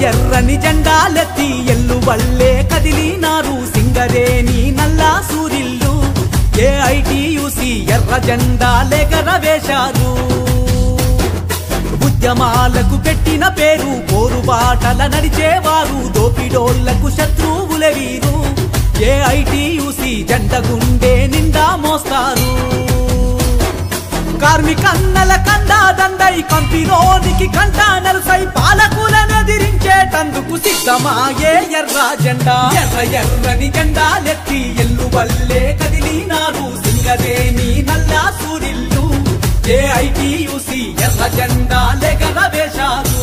ఎర్రని జెండాలెత్తి ఎల్లువల్లే కదిలినారు సింగరేణి నల్లా సూరిల్లు ఏఐటియుసి ఎర్ర జెండాలెగరవేశారు. ఉద్యమాలకు పెట్టిన పేరు పోరుబాటల నడిచేవారు దోపిడోళ్లకు శత్రువులే వీరు ఏఐటియుసి జెండ గుండె నిండా మోస్తారు. కార్మికన్నల కండా దండై కంపిలోనికి కంటా నలుసై పాలకులనెదిరించేటందుకు సిద్ధమాయే ఎర్ర జెండా. ఎర్రని జెండాలెత్తి ఎల్లువల్లే కదిలినారు సింగరేణి నల్లా సూరిల్లు ఏఐటియుసి ఎర్ర జెండాలెగరవేశారు.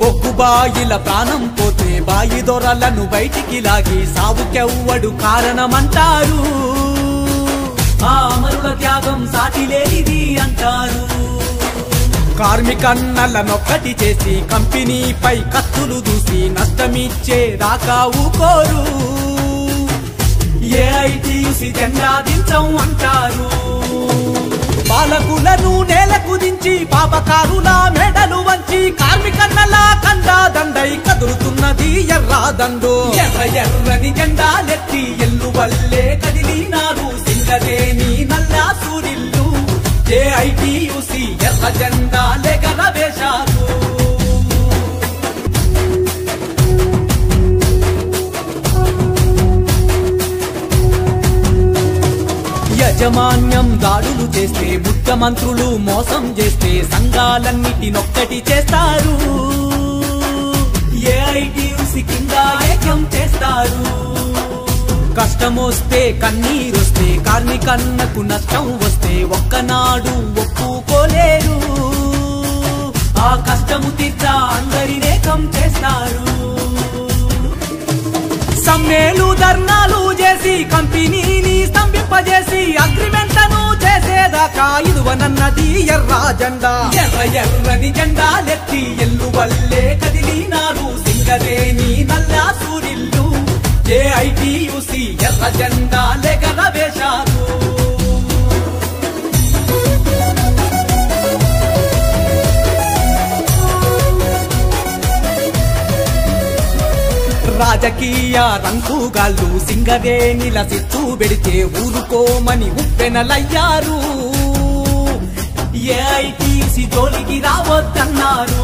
బొగ్గుబాయిల ప్రాణం పోతే బాయి దొరలను బయటికి లాగి సావుకెవ్వడు కారణమంటారు. ఆ అమరుల త్యాగం సాటిలేనిది అంటారు. కార్మికన్నలనొక్కటి చేసి కంపెనీపై కత్తులు దూసి నష్టమిచ్చే దాకా ఊకోరు ఏఐటియుసి జెండా దించం అంటారు. పాలకులను నేలకు దించి పాపకారుల మెడలు వంచి కార్మికన్నల కండా దండై కదులుతున్నది ఎర్రదండు. ఎర్రని జెండాలెత్తి ఎల్లువల్లే కదిలినారు సింగరేణి నల్లా సూరిల్లు ఏఐటియుసి ఎర్ర జెండాలెగరవేశారు. యాజమాన్యం దాడులు చేస్తే ముఖ్యమంత్రులు మోసం చేస్తే సంఘాలన్నిటినొక్కటి చేస్తారు ఏఐటియుసి కింద ఏకం చేస్తారు. కష్టమొస్తే కన్నీరొస్తే కార్మికన్నకు నష్టం వస్తే ఒక్కనాడు ఒప్పుకోలేరు. ఆ కష్టము తీర్చా అందరినేకం చేస్తారు. సమ్మెలు ధర్నాలు చేసి కంపెనీని స్తంభింపజేసి అగ్రిమెంట్లను చేసేదాకా ఇదువనన్నది ఎర్ర జెండా. ఎర్రని జెండాలెత్తి ఎల్లువల్లే కదిలినారు సింగరేణి నల్లా సూరిల్లు ఏఐటియుసి ఎర్ర జెండాలెగరవేశారు. రాజకీయ రంకుగాళ్ళు సింగరేణిల సిచ్చు పెడితే ఊరుకోమని ఉప్పెనలయ్యారు. ఏఐటియుసి జోలికి రావద్దన్నారు.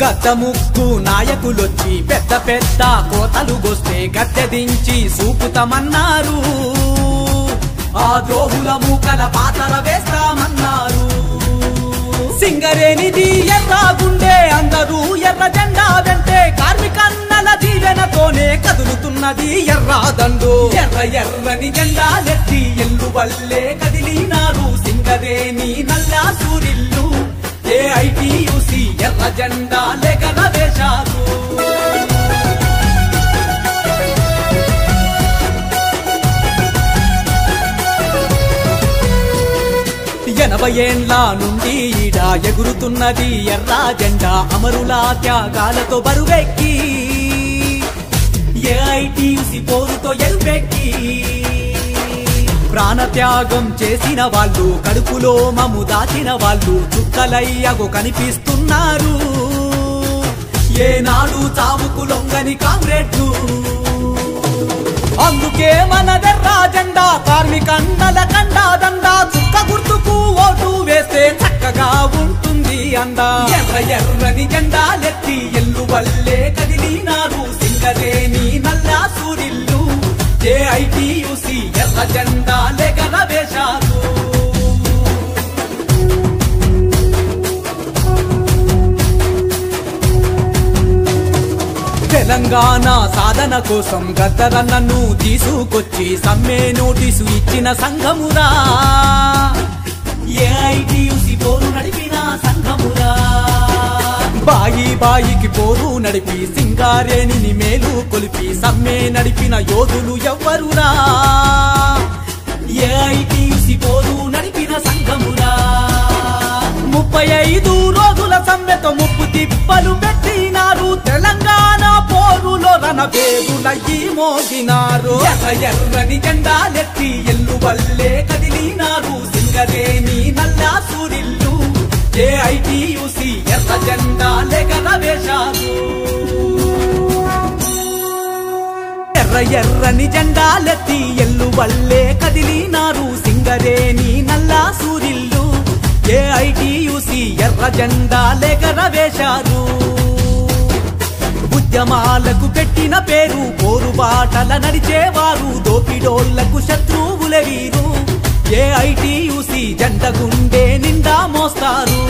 గద్ద ముక్కు నాయకులొచ్చి పెద్ద పెద్ద కోతలు గొస్తే గద్దె దించి సూపుతామన్నారు. ఆ ద్రోహుల మూకల పాతర వేస్తామన్నారు. సింగరేణిది ఎర్ర గుండె అందరూ ఎర్ర జెండా వెంటే కార్మికన్నల దీవెనతోనే కదులుతున్నది ఎర్రదండు. ఎర్రని జెండాలెత్తి ఎల్లువల్లే కదిలినారు సింగరేణి నల్లా సూరిల్లు ఏఐటియుసి ఎర్ర జెండాలెగరవేశారు. 80 ఏండ్ల నుండి ఈడ ఎగురుతున్నది ఎర్ర జెండా అమరుల త్యాగాలతో బరువెక్కి ఏఐటియుసి పోరుతో ఎరుపెక్కి. ప్రాణత్యాగం చేసిన వాళ్ళు కడుపులో మము దాచిన వాళ్ళు చుక్కలయ్యగో కనిపిస్తున్నారు. ఏనాడు చావుకు లొంగని కామ్రేడ్లు. అందుకే మనదెర్ర జెండా కార్మికన్నల కండా దండా చుక్క గుర్తుకు ఓటు వేస్తే చక్కగా ఉంటుంది అందా. ఎర్రని జెండాలెత్తి ఎల్లువల్లే కదిలినారు సింగరేణి నల్లా సూరిల్లు ఏఐటియుసి ఎర్ర జెండాలెగరవేశారు. తెలంగాణ సాధన కోసం గద్దరన్నను తీసుకొచ్చి సమ్మె నోటీసు ఇచ్చిన సంఘమురా ఏఐటియుసి పోరు నడిపిన సంఘమురా. బాయికి పోరు నడిపి సింగరేణిని మేలు కొలిపి సమ్మె నడిపిన యోధులు ఎవ్వరురా ఏఐటియుసి పోరు నడిపిన సంఘమురా. 35 రోజుల సమ్మెతో ముప్పు తిప్పలు పెట్టినారు తెలంగాణ పోరులో రణ వేరులయ్యి మోగినారు ఎర్ర ఎర్రని జెండాలెత్తి ఎల్లు వల్లే కదిలినారు సింగరేణి నల్లా సూరిల్లు ఏఐటియుసి ఎర్ర జెండాలెగరవేశారు ఎర్ర ఎర్రని జెండాలెత్తి ఎల్లు వల్లే కదిలినారు సింగరేణి నల్లా సూరిల్లు ఏఐటియుసి ఎర్ర జెండాలెగరవేశారు ఉద్యమాలకు పెట్టిన పేరు పోరుబాటల నడిచేవారు దోపిడోళ్లకు శత్రువులే వీరు ఏఐటియుసి జెండ గుండె నిండా మోస్తారు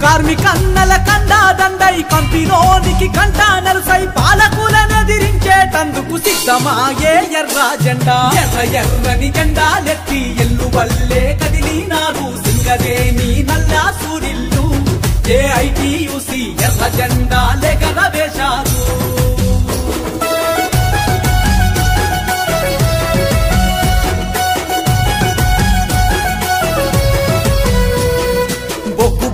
కార్మికన్నల కండా దండై కంపిలోనికి కంటా నలుసై పాలకులనెదిరించేటందుకు సిద్ధమాయే ఎర్ర జెండా ఎర్ర ఎర్రని జెండాలెత్తి ఎల్లు వల్లే కదిలినారు సింగరేణి నల్లా సూరిల్లు ఏఐటియుసి ఎర్ర జెండాలెగరవేశారు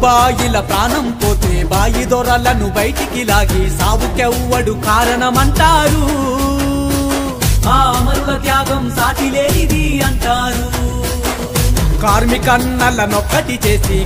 బాయిల ప్రాణం పోతే బాయి దొరలను బయటికి లాగి సావుకెవ్వడు కారణమంటారు ఆ అమరుల త్యాగం సాటిలేనిది అంటారు కార్మికన్నలనొక్కటి చేసి